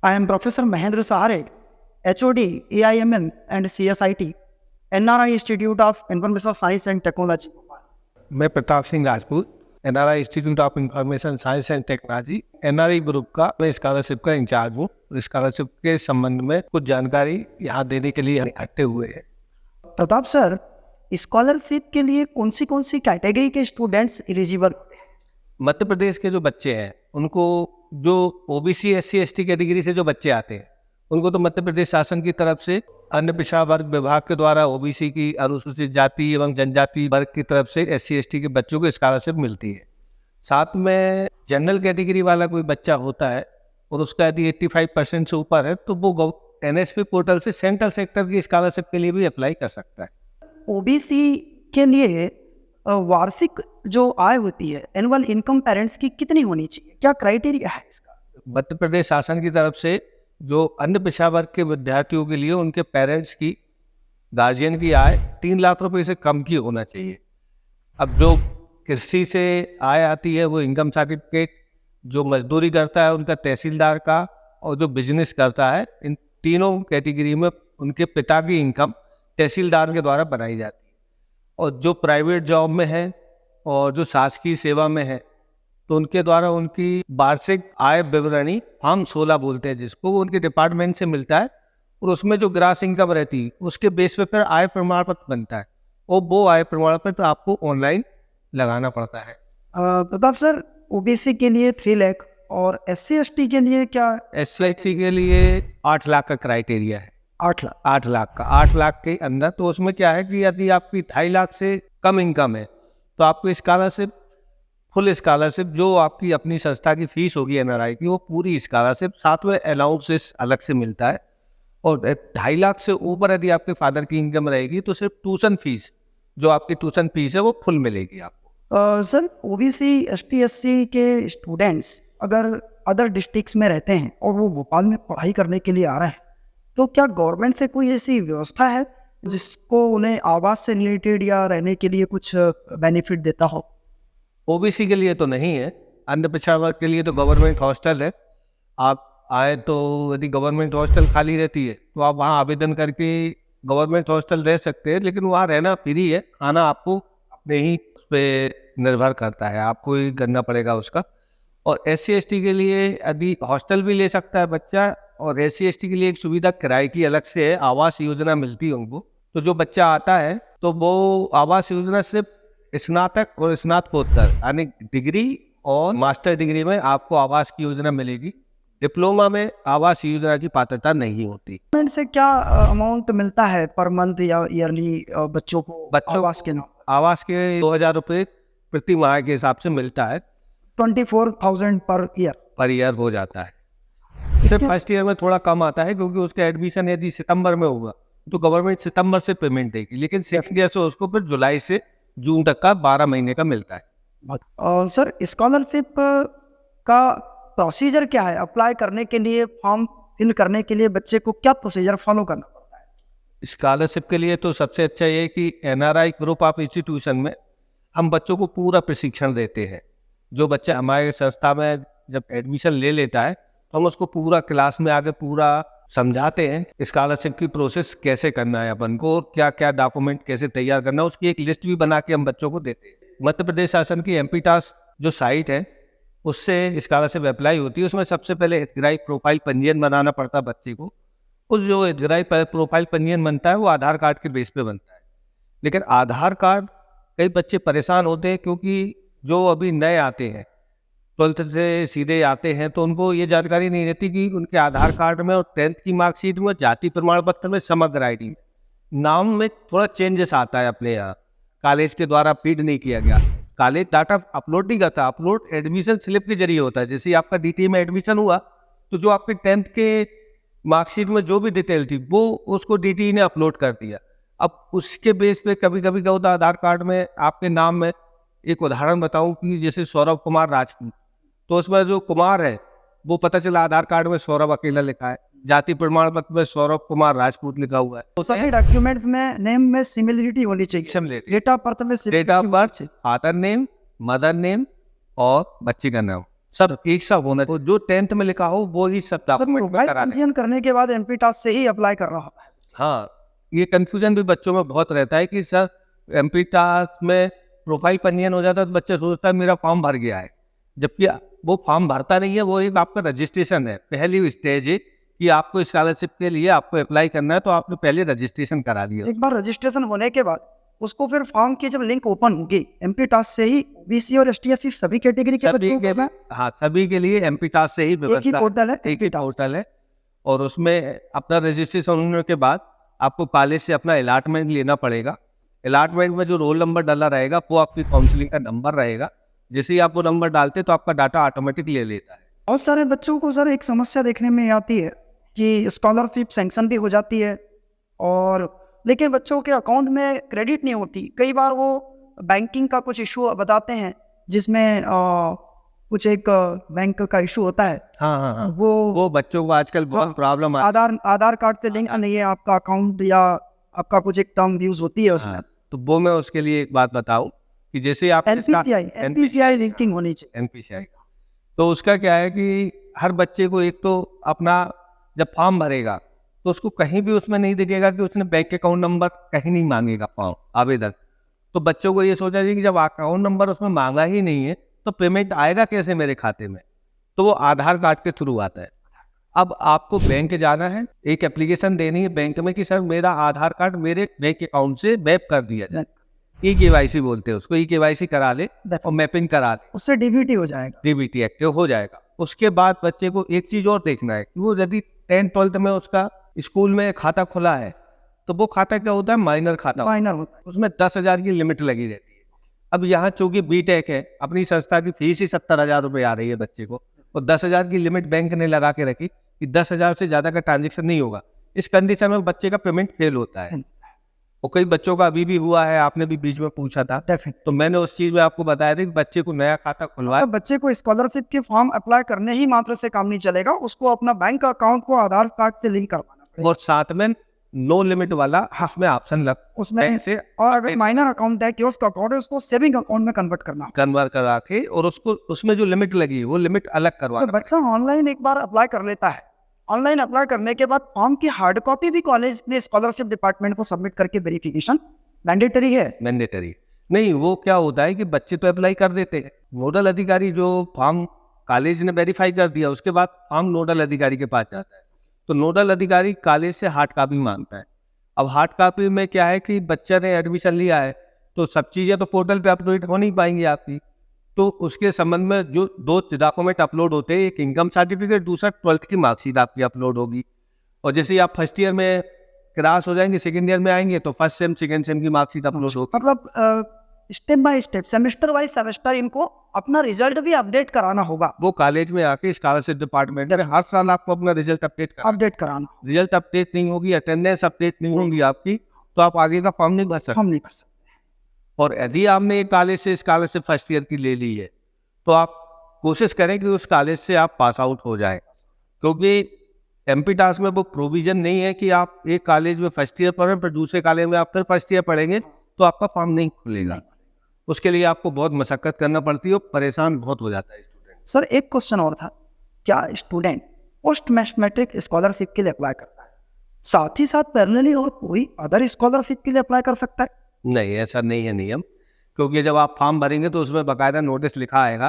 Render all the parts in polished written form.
I am Professor Mahendra Sahare, HOD, AIML and CSIT, NRI Institute of Information Science and Technology. मैं Pratap Singh Rajput, NRI institute of information science and technology NRI group का मैं scholarship का in charge हूँ। Scholarship के संबंध में कुछ जानकारी यहाँ देने के लिए इकट्ठे हुए हैं। प्रताप सर, स्कॉलरशिप के लिए कौन सी कैटेगरी के स्टूडेंट्स एलिजिबल होते हैं? मध्य प्रदेश के जो बच्चे हैं उनको, जो OBC SC ST कैटेगरी से जो बच्चे आते हैं उनको तो मध्य प्रदेश शासन की तरफ से अन्य पिछड़ा वर्ग विभाग के द्वारा OBC की अनुसूचित जाति एवं जनजाति वर्ग की तरफ से SC ST के बच्चों को स्कॉलरशिप मिलती है। साथ में जनरल कैटेगरी वाला कोई बच्चा होता है और उसका यदि 85% से ऊपर है तो वो NSP पोर्टल से सेंट्रल सेक्टर की स्कॉलरशिप के लिए भी अप्लाई कर सकता है। OBC के लिए वार्षिक जो आय होती है, एनुअल इनकम पेरेंट्स की कितनी होनी चाहिए? क्या क्राइटेरिया है इसका? मध्य प्रदेश शासन की तरफ से जो अन्य पिछड़ा वर्ग के विद्यार्थियों के लिए उनके पेरेंट्स की, गार्जियन की आय 3 लाख रुपए से कम की होना चाहिए। अब जो कृषि से आय आती है वो इनकम सर्टिफिकेट, जो मजदूरी करता है उनका तहसीलदार का, और जो बिजनेस करता है, इन तीनों कैटेगरी में उनके पिता की इनकम तहसीलदार के द्वारा बनाई जाती है। और जो प्राइवेट जॉब में है और जो शासकीय सेवा में है तो उनके द्वारा उनकी वार्षिक आय विवरणी फॉर्म 16 बोलते हैं जिसको, वो उनके डिपार्टमेंट से मिलता है और उसमें जो ग्रास इनकम रहती है उसके बेस पे फिर आय प्रमाण पत्र बनता है और वो आय प्रमाण पत्र आपको ऑनलाइन लगाना पड़ता है। प्रताप सर, OBC के लिए 3 लाख और SC ST के लिए क्या? SC ST के लिए 8 लाख का क्राइटेरिया है। 8 लाख का, 8 लाख के अंदर। तो उसमें क्या है कि यदि आपकी 2.5 लाख से कम इनकम है तो आपको स्कॉलरशिप, फुल स्कॉलरशिप, जो आपकी अपनी संस्था की फीस होगी NRI की, वो पूरी स्कॉलरशिप, साथ में अलाउंसेस अलग से मिलता है। और 2.5 लाख से ऊपर यदि आपके फादर की इनकम रहेगी तो सिर्फ ट्यूशन फीस, जो आपकी ट्यूशन फीस है वो फुल मिलेगी आपको। सर, OBC ST SC के स्टूडेंट्स अगर अदर डिस्ट्रिक्ट्स में रहते हैं और वो भोपाल में पढ़ाई करने के लिए आ रहे हैं तो क्या गवर्नमेंट से कोई ऐसी व्यवस्था है जिसको उन्हें आवास से रिलेटेड या रहने के लिए कुछ बेनिफिट देता हो? OBC के लिए तो नहीं है, अन्य पिछड़ा वर्ग के लिए तो गवर्नमेंट हॉस्टल है। आप आए तो यदि गवर्नमेंट हॉस्टल खाली रहती है तो आप वहाँ आवेदन करके गवर्नमेंट हॉस्टल रह सकते हैं, लेकिन वहाँ रहना फ्री है, खाना आपको अपने ही उस पर निर्भर करता है, आपको ही करना पड़ेगा उसका। और SC ST के लिए यदि हॉस्टल भी ले सकता है बच्चा, और SC ST के लिए एक सुविधा किराए की अलग से है, आवास योजना मिलती है उनको। तो जो बच्चा आता है तो वो आवास योजना सिर्फ स्नातक और स्नातकोत्तर यानी डिग्री और मास्टर डिग्री में आपको आवास की योजना मिलेगी। डिप्लोमा में आवास योजना की पात्रता नहीं होती। गवर्नमेंट से क्या अमाउंट मिलता है पर मंथ या ईयरली बच्चों को आवास के नाम? आवास के 2000 रुपये प्रति माह के हिसाब से मिलता है। 24,000 पर ईयर हो जाता है। सिर्फ फर्स्ट ईयर में थोड़ा कम आता है क्योंकि उसका एडमिशन यदि सितंबर में होगा तो गवर्नमेंट सितंबर से पेमेंट देगी, लेकिन सेकंड ईयर से उसको फिर जुलाई से जून तक का 12 महीने का मिलता है। सर, स्कॉलरशिप का प्रोसीजर क्या है? अप्लाई करने के लिए, फॉर्म फिल करने के लिए बच्चे को क्या प्रोसीजर फॉलो करना पड़ता है? स्कॉलरशिप के लिए तो सबसे अच्छा ये है कि NRI ग्रुप ऑफ इंस्टीट्यूशन में हम बच्चों को पूरा प्रशिक्षण देते हैं। जो बच्चा हमारे संस्था में जब एडमिशन ले लेता है तो हम उसको पूरा क्लास में आके पूरा समझाते हैं स्कॉलरशिप की प्रोसेस कैसे करना है, अपन को क्या क्या डॉक्यूमेंट कैसे तैयार करना है, उसकी एक लिस्ट भी बना के हम बच्चों को देते हैं। मध्य प्रदेश शासन की MPTAS जो साइट है उससे स्कॉलरशिप अप्लाई होती है। उसमें सबसे पहले हितग्राही प्रोफाइल पंजीयन बनाना पड़ता है बच्चे को। उस जो हितग्राही प्रोफाइल पंजीयन बनता है वो आधार कार्ड के बेस पे बनता है, लेकिन आधार कार्ड, कई बच्चे परेशान होते हैं क्योंकि जो अभी नए आते हैं 12th से सीधे आते हैं तो उनको ये जानकारी नहीं रहती कि उनके आधार कार्ड में और 10th की मार्कशीट में, जाति प्रमाण पत्र में, समग्र ID में नाम में थोड़ा चेंजेस आता है। अपने यहाँ कॉलेज के द्वारा फीड नहीं किया गया, कॉलेज डाटा अपलोड नहीं करता, अपलोड एडमिशन स्लिप के जरिए होता है। जैसे आपका DT में एडमिशन हुआ तो जो आपके 10th के मार्कशीट में जो भी डिटेल थी वो उसको DT ने अपलोड कर दिया। अब उसके बेस पे कभी कभी क्या होता है, आधार कार्ड में आपके नाम में, एक उदाहरण बताऊं कि जैसे सौरभ कुमार राजपूत, तो उसमें जो कुमार है वो पता चला आधार कार्ड में सौरभ अकेला लिखा है, जाति प्रमाण पत्र में सौरभ कुमार राजपूत लिखा हुआ है। तो सभी डॉक्यूमेंट्स में नेम में सिमिलरिटी होनी चाहिए। डेट ऑफ बर्थ में, date of birth, father name, mother name और बच्चे का नाम सब एक सा होना चाहिए, जो 10th में लिखा हो वो ही सब सर डॉक्यूमेंट में प्रोफाइल करा लें। पंजीयन करने के बाद एमपी टास्क से ही अप्लाई करना होता है। हाँ, ये कंफ्यूजन भी बच्चों में बहुत रहता है कि सर एमपी टास्क में प्रोफाइल पंजीयन हो जाता है तो बच्चा सोचता है मेरा फॉर्म भर गया है, जबकि वो फॉर्म भरता नहीं है, वो एक आपका रजिस्ट्रेशन है। पहली स्टेज है कि आपको स्कॉलरशिप के लिए आपको अप्लाई करना है, तो आपने पहले रजिस्ट्रेशन करा लिया। एक बार रजिस्ट्रेशन होने के बाद उसको फिर फॉर्म की जब लिंक ओपन होगी एमपी टास्क से ही बीसी और एसटी सभी कैटेगरी के बच्चों को हाँ, सभी के लिए एमपी टास्क से ही एक ही व्यवस्था पोर्टल है, एक ही MP टास्क। पोर्टल है। और उसमें अपना रजिस्ट्रेशन होने के बाद आपको कॉलेज से अपना अलॉटमेंट लेना पड़ेगा। अलॉटमेंट में जो रोल नंबर डाला रहेगा वो आपकी काउंसलिंग का नंबर रहेगा। जैसे ही आप वो नंबर डालते तो आपका डाटा ऑटोमेटिक ले लेता है। बहुत सारे बच्चों को सर एक समस्या देखने में आती है कि स्कॉलरशिप सैंक्शन भी हो जाती है और लेकिन बच्चों के अकाउंट में क्रेडिट नहीं होती। कई बार वो बैंकिंग का कुछ इशू बताते हैं जिसमें कुछ एक बैंक का इशू होता है। हाँ हाँ हाँ, वो वो बच्चों को आजकल बहुत हाँ, प्रॉब्लम आ आधार कार्ड से लिंक नहीं है आपका अकाउंट या आपका कुछ एक टर्म यूज होती है उसमें। हाँ, तो वो मैं उसके लिए एक बात बताऊं कि जैसे आप एनपीसीआई लिंकिंग होनी चाहिए। एनपीसीआई तो उसका क्या है कि हर बच्चे को एक तो अपना जब फॉर्म भरेगा तो उसको कहीं भी उसमें नहीं दिखेगा कि उसने बैंक अकाउंट नंबर कहीं नहीं मांगेगा फॉर्म आवेदन। तो बच्चों को ये सोचा जाए कि जब अकाउंट नंबर उसमें मांगा ही नहीं है तो पेमेंट आएगा कैसे मेरे खाते में, तो वो आधार कार्ड के थ्रू आता है। अब आपको बैंक जाना है, एक एप्लीकेशन देनी है बैंक में कि सर मेरा आधार कार्ड मेरे बैंक अकाउंट से मैप कर दिया जाए। ई-केवाईसी बोलते हैं उसको, ई-केवाईसी करा ले और मैपिंग करा ले, उससे डीबीटी हो जाएगा, डीबीटी एक्टिव हो जाएगा। उसके बाद बच्चे को एक चीज और देखना है कि वो यदि 10th-12th में उसका स्कूल में खाता खुला है तो वो खाता क्या होता है, माइनर खाता माइनर होता है। उसमें 10,000 की लिमिट लगी रहती है। अब यहाँ चूंकि बीटेक है, अपनी संस्था की फीस ही 70,000 रुपये आ रही है बच्चे को, और 10,000 की लिमिट बैंक ने लगा के रखी कि 10,000 से ज्यादा का ट्रांजेक्शन नहीं होगा। इस कंडीशन में बच्चे का पेमेंट फेल होता है। और कई बच्चों का अभी भी हुआ है, आपने भी बीच में पूछा था, तो मैंने उस चीज में आपको बताया था कि बच्चे को नया खाता खुलवाया। बच्चे को स्कॉलरशिप के फॉर्म अप्लाई करने ही मात्र से काम नहीं चलेगा, उसको अपना बैंक अकाउंट को आधार कार्ड से लिंक करवाना पड़ेगा। और साथ में नो लिमिट वाला उसमें ऑप्शन लग उसमें से और अगर माइनर अकाउंट है, कियोस्क अकाउंट है, उसको सेविंग अकाउंट में कन्वर्ट करना होगा। कन्वर्ट करा के और उसको उसमें जो लिमिट लगी वो लिमिट अलग करवा। तो बच्चा ऑनलाइन एक बार अप्लाई कर लेता है, ऑनलाइन अप्लाई करने के बाद फॉर्म की हार्ड कॉपी भी कॉलेज में स्कॉलरशिप डिपार्टमेंट को सबमिट करके वेरिफिकेशन मैंडेटरी है। मैंडेटरी नहीं, वो क्या होता है कि बच्चे तो अप्लाई कर देते हैं, नोडल अधिकारी जो फॉर्म कॉलेज ने वेरीफाई कर दिया उसके बाद फॉर्म नोडल अधिकारी के पास जाता है, तो नोडल अधिकारी कॉलेज से हार्ड कॉपी मांगता है। अब हार्ड कॉपी में क्या है कि बच्चे ने एडमिशन लिया है तो सब चीज़ें तो पोर्टल पे अपलोड हो नहीं पाएंगी आपकी, तो उसके संबंध में जो 2 डॉक्यूमेंट अपलोड होते हैं, एक इनकम सर्टिफिकेट, दूसरा 12th की मार्कशीट आपकी अपलोड होगी। और जैसे ही आप फर्स्ट ईयर में क्रॉस हो जाएंगे, सेकेंड ईयर में आएंगे तो फर्स्ट सेम सेकेंड सेम की मार्कशीट अपलोड होगी। मतलब step by step, semester wise semester इनको अपना रिजल्ट भी अपडेट कराना होगा। वो कॉलेज में आके स्कॉलरशिप डिपार्टमेंट में हर साल आपको अपना रिजल्ट अपडेट कराना। रिजल्ट अपडेट नहीं होगी, अटेंडेंस अपडेट नहीं होगी आपकी, तो आप आगे का फॉर्म नहीं भर सकते। हम नहीं भर सकते। और यदि आपने एक कॉलेज से स्कॉलरशिप फर्स्ट ईयर की ले ली है तो आप कोशिश करें कि उस कॉलेज से आप पास आउट हो जाएं, क्योंकि एमपी टास्क में वो प्रोविजन नहीं है कि आप एक कॉलेज में फर्स्ट ईयर पढ़ें फिर दूसरे कॉलेज में आप फिर फर्स्ट ईयर पढ़ेंगे तो आपका फॉर्म नहीं खुलेगा। उसके लिए आपको बहुत मशक्कत करना पड़ती है और परेशान बहुत हो जाता है स्टूडेंट। सर एक क्वेश्चन और था, क्या स्टूडेंट पोस्ट मैथमेटिक स्कॉलरशिप के लिए अप्लाई करता है साथ ही साथ पैरेलली और कोई अदर स्कॉलरशिप के लिए अप्लाई कर सकता है? नहीं, ऐसा नहीं है नियम, क्योंकि जब आप फॉर्म भरेंगे तो उसमें बाकायदा नोटिस लिखा आएगा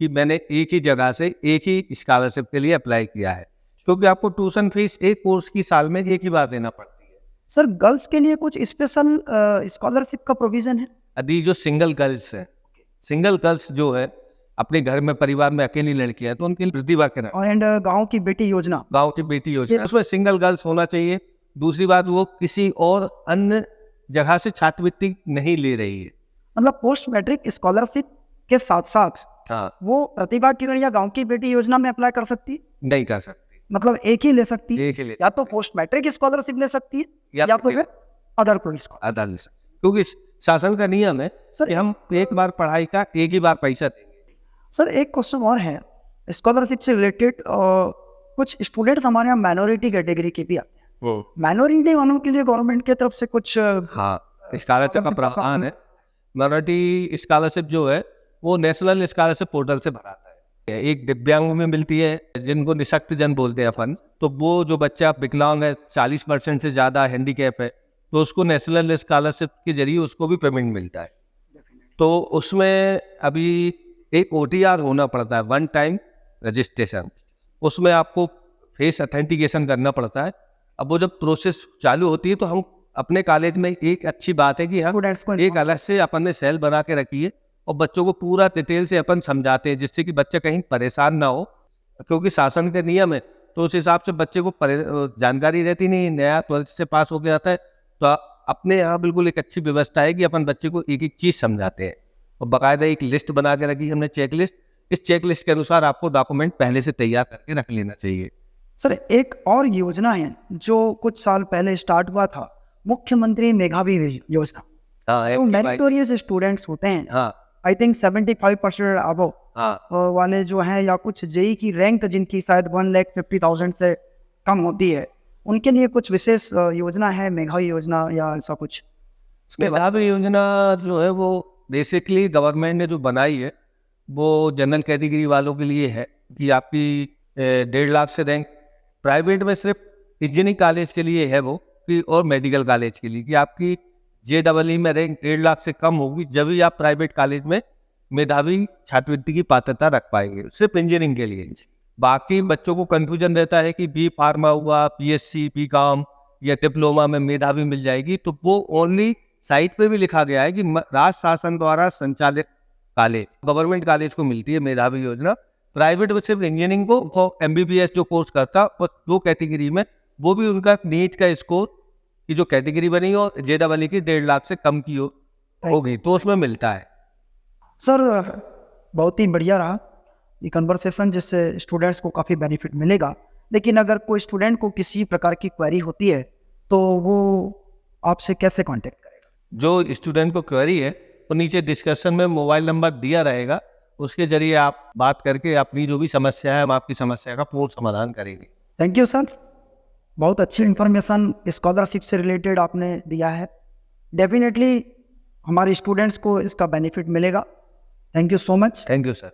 कि मैंने एक ही जगह से एक ही स्कॉलरशिप के लिए अप्लाई किया है, क्योंकि आपको ट्यूशन फीस एक कोर्स की साल में एक ही बार देना पड़ती है। सर गर्ल्स के लिए कुछ स्पेशल स्कॉलरशिप का प्रोविजन है? अभी जो सिंगल गर्ल्स है, सिंगल गर्ल्स जो है अपने घर में परिवार में अकेली लड़की है तो उनके लिए प्रतिभा के एंड गांव की बेटी योजना, गांव की बेटी योजना, उसमें सिंगल गर्ल्स होना चाहिए। दूसरी बात, वो किसी और अन्य जगह से छात्रवृत्ति नहीं ले रही है। मतलब पोस्ट मैट्रिक स्कॉलरशिप के साथ साथ हाँ, वो प्रतिभा किरण या गांव की बेटी योजना में अप्लाई कर सकती है? नहीं कर सकती, मतलब एक ही ले सकती है, एक ही ले या तो पोस्ट मैट्रिक स्कॉलरशिप ले सकती है या तो फिर अदर कोई अदर, क्योंकि शासन का नियम है सर कि हम एक बार पढ़ाई का एक ही बार पैसा देंगे। सर एक क्वेश्चन और है स्कॉलरशिप से रिलेटेड, कुछ स्टूडेंट हमारे यहाँ माइनॉरिटी कैटेगरी के भी आते हैं, माइनॉरिटी वालों के लिए गवर्नमेंट की तरफ से कुछ हाँ स्कॉलरशिप का प्रावधान है। माइनॉरिटी स्कॉलरशिप जो है वो नेशनल स्कॉलरशिप पोर्टल से भराता है, एक दिव्यांगों में मिलती है, जिनको निशक्त जन बोलते हैं अपन। तो वो जो बच्चा विकलांग है, 40% से ज़्यादा हैंडीकैप है, तो उसको नेशनल स्कॉलरशिप के जरिए उसको भी पेमेंट मिलता है। तो उसमें अभी एक OTR होना पड़ता है, वन टाइम रजिस्ट्रेशन। उसमें आपको फेस ऑथेंटिकेशन करना पड़ता है। अब वो जब प्रोसेस चालू होती है तो हम अपने कॉलेज में एक अच्छी बात है कि हम स्टूडेंट्स को एक अलग से अपन ने सेल बना के रखी है और बच्चों को पूरा डिटेल से अपन समझाते हैं, जिससे कि बच्चा कहीं परेशान ना हो, क्योंकि शासन के नियम है। तो उस हिसाब से बच्चे को जानकारी रहती नहीं, नया 12th से पास होके आता है। तो अपने यहाँ बिल्कुल एक अच्छी व्यवस्था है कि अपन बच्चे को एक एक चीज़ समझाते हैं और बाकायदा एक लिस्ट बना के रखी हमने, चेकलिस्ट। इस चेकलिस्ट के अनुसार आपको डॉक्यूमेंट पहले से तैयार करके रख लेना चाहिए। सर, एक और योजना है जो कुछ साल पहले स्टार्ट हुआ था, मुख्यमंत्री मेधावी योजना। हाँ, जो मेरिटोरियस स्टूडेंट्स होते हैं, हाँ आई थिंक 75% अबव हाँ वाले जो हैं, या कुछ जेई की रैंक जिनकी शायद 1,50,000 से कम होती है, उनके लिए कुछ विशेष योजना है, मेधावी योजना या ऐसा कुछ? मेधावी योजना जो है वो बेसिकली गवर्नमेंट ने जो बनाई है वो जनरल कैटेगरी वालों के लिए है कि आपकी 1.5 लाख से रैंक, प्राइवेट में सिर्फ इंजीनियरिंग कॉलेज के लिए है वो, कि और मेडिकल कॉलेज के लिए कि आपकी JEE में रैंक 1.5 लाख से कम होगी, जब भी आप प्राइवेट कॉलेज में मेधावी छात्रवृत्ति की पात्रता रख पाएंगे, सिर्फ इंजीनियरिंग के लिए। बाकी बच्चों को कंफ्यूजन रहता है कि बी फार्मा हुआ, BSc, BCom या डिप्लोमा में मेधावी मिल जाएगी, तो वो ओनली साइट पे भी लिखा गया है कि राज्य शासन द्वारा संचालित कॉलेज, गवर्नमेंट कॉलेज को मिलती है मेधावी योजना। प्राइवेट में सिर्फ इंजीनियरिंग को और MBBS जो कोर्स करता और 2 कैटेगरी में, वो भी उनका नीट का स्कोर की जो कैटेगरी बनी और JEE की 1.5 लाख से कम की होगी, तो उसमें मिलता है। सर, बहुत ही बढ़िया रहा ये कन्वर्सेशन, जिससे स्टूडेंट्स को काफ़ी बेनिफिट मिलेगा। लेकिन अगर कोई स्टूडेंट को किसी प्रकार की क्वेरी होती है तो वो आपसे कैसे कांटेक्ट करेगा? जो स्टूडेंट को क्वेरी है तो नीचे डिस्कशन में मोबाइल नंबर दिया रहेगा, उसके जरिए आप बात करके अपनी जो भी समस्या है हम आपकी समस्या का पूर्ण समाधान करेंगे। थैंक यू सर, बहुत अच्छी इन्फॉर्मेशन स्कॉलरशिप से रिलेटेड आपने दिया है। डेफिनेटली हमारे स्टूडेंट्स को इसका बेनिफिट मिलेगा। Thank you so much. Thank you sir.